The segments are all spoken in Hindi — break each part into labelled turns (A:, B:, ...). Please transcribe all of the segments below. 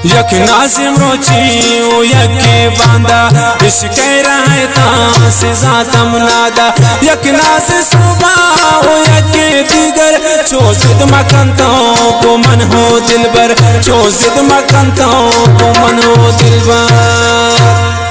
A: यक नाजिम रोची ओ यके बांदा इश्क रहता से जातम नादा यक नाज सुबह ओ यके दीगर चो जिद मकनता को मन हो दिलबर चो जिद मकनता को मन हो दिलबर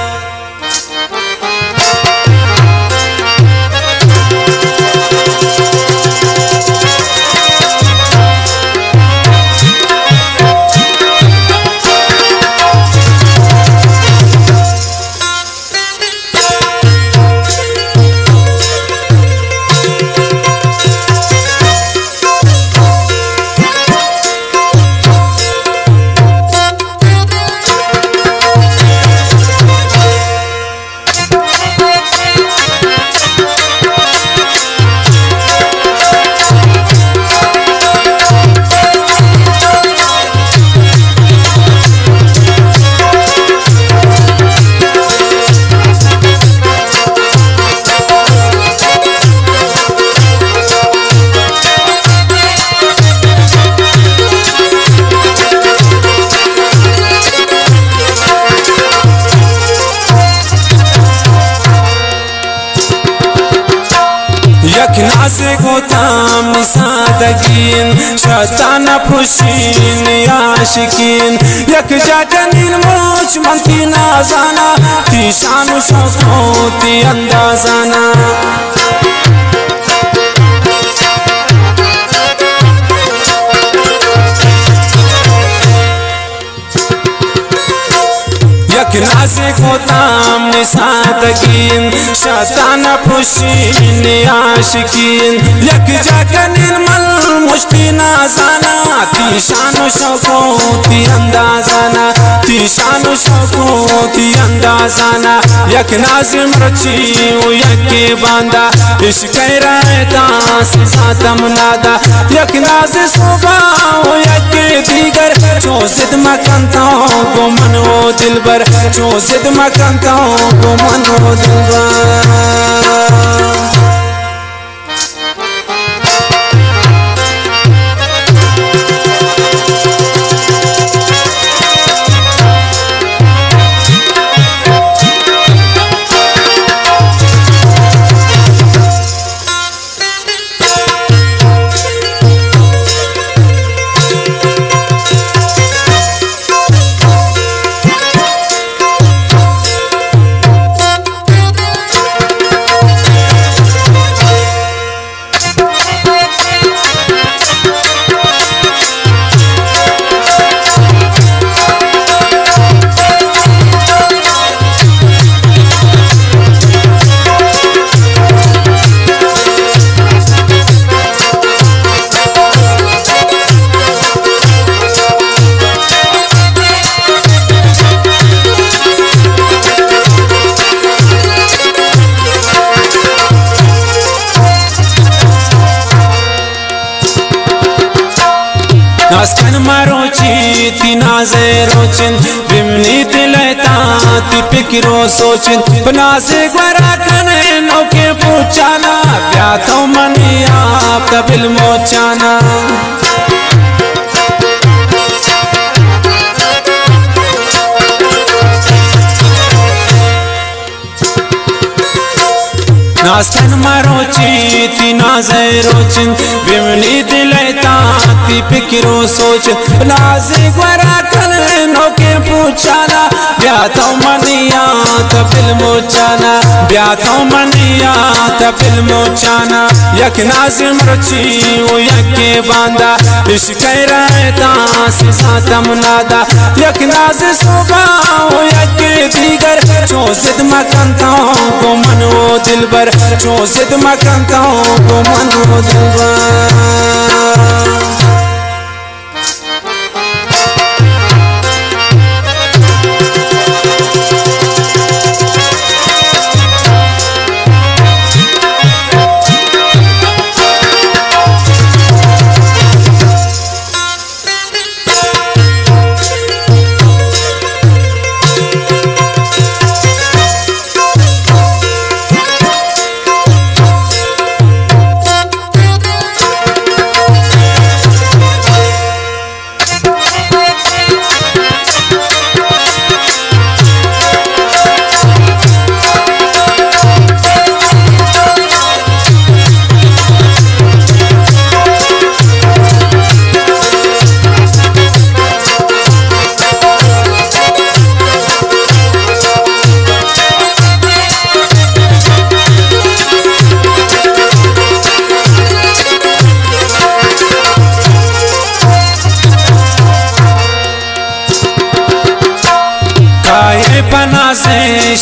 A: नाज़ गोताम सादगीन शताना फुशीन आशिकीन यक जाटनीन मोच मंती नाजाना ती शान शौक़ों ती अंदाजाना यक नाज़े गोताम सादगीन शताना फुशीन आशिकीन यक जाटनीन मल मुश्ती नाजाना ती शान शौक़ों ती अंदाजाना ती शान शौक़ों ती अंदाजाना यक नाज़िम रची ओ यके बांदा इश्क रहता से जातम नादा यक नाज़ सुबह ओ यके दीगर चो जिद मकनता को मन हो दिलबर चो जिद मकनता को मन हो दिलबर नास्कन मारोची ती नाज़े रोचिन बिमनी तिलता ती पिकरो सोचिन बनासे ग्वरा कने नौके पूछाना प्याथों मनी आप तबिल मोचाना नास्कन मारोची ती नाज़े रोचिन बिमनी तिलता ती पिकरो सोचिन नाज़े ग्वरा कने नौके पूछाना ब्याथों मनिया तबिल मोचाना ब्याथों मनिया तबिल मोचाना यक नाज़िम रची ओ यके बांदा इश्क रहता से जातम नादा यक नाज़ सुबह ओ यके दीगर चो जिद मकनता को मन हो दिलबर चो जिद मकनता को मन हो दिलबर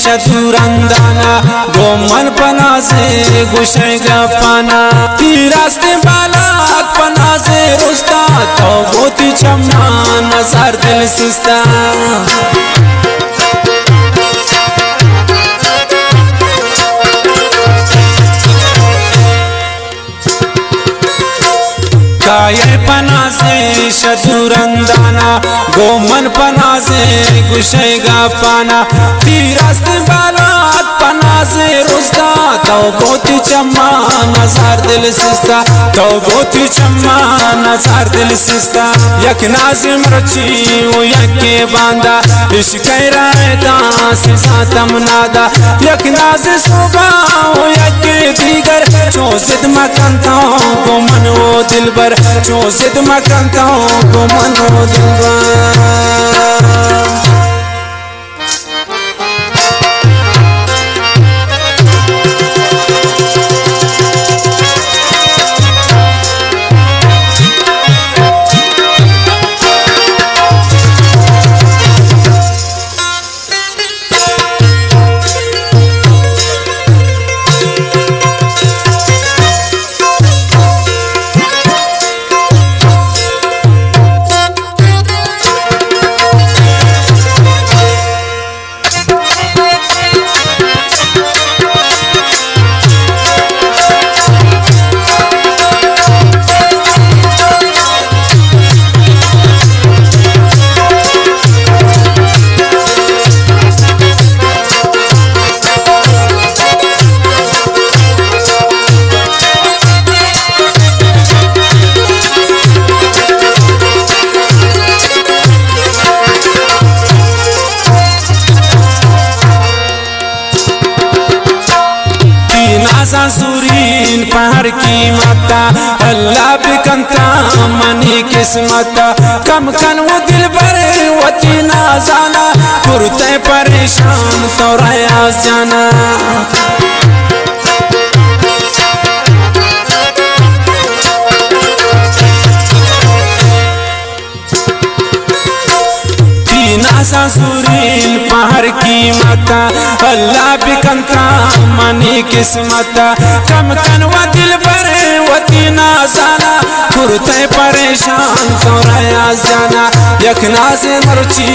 A: शदूरंदाना गोमन पना से गुशेगा पाना तीरास्ते बालात पना से रुस्ता तो गोती चम्मा नजर दिल सुस्ता काये पना से शदूरंदाना गोमन पना से गुशेगा पाना तीरस्त बालात पना से रुस्ता तो गोती चम्मा नजर दिल सिस्ता तो गोती चम्मा नजर दिल सिस्ता यक नाजिम रची वो यके बांदा इश्क रायता से सातम नादा यक नाज़ सुबा वो यके दीगर चौसिद मकनता को मन वो दिलबर चौसिद मकनता को मन वो दिलबर सूरीन पहाड़ की माता अल्लाह बिकंता मनी किस्मता कम कन वो दिल भर वती ना जाना पुरते परेशान तो रया जाना सूरीन पहाड़ की माता अल्लाह बिकंता मनी किस्मता कम कनवा दिल भर वती ना जाना पुरते परेशान तो रया जाना यखना से मरची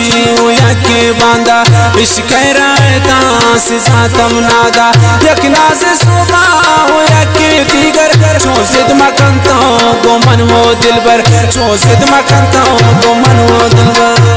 A: यके बांदा इश्क रायता से सातम नादा यखना से सुबा यके दीगर चौसिद मकनता गो मन वो दिलबर चौसिद मकनता गो मन वो दिलबर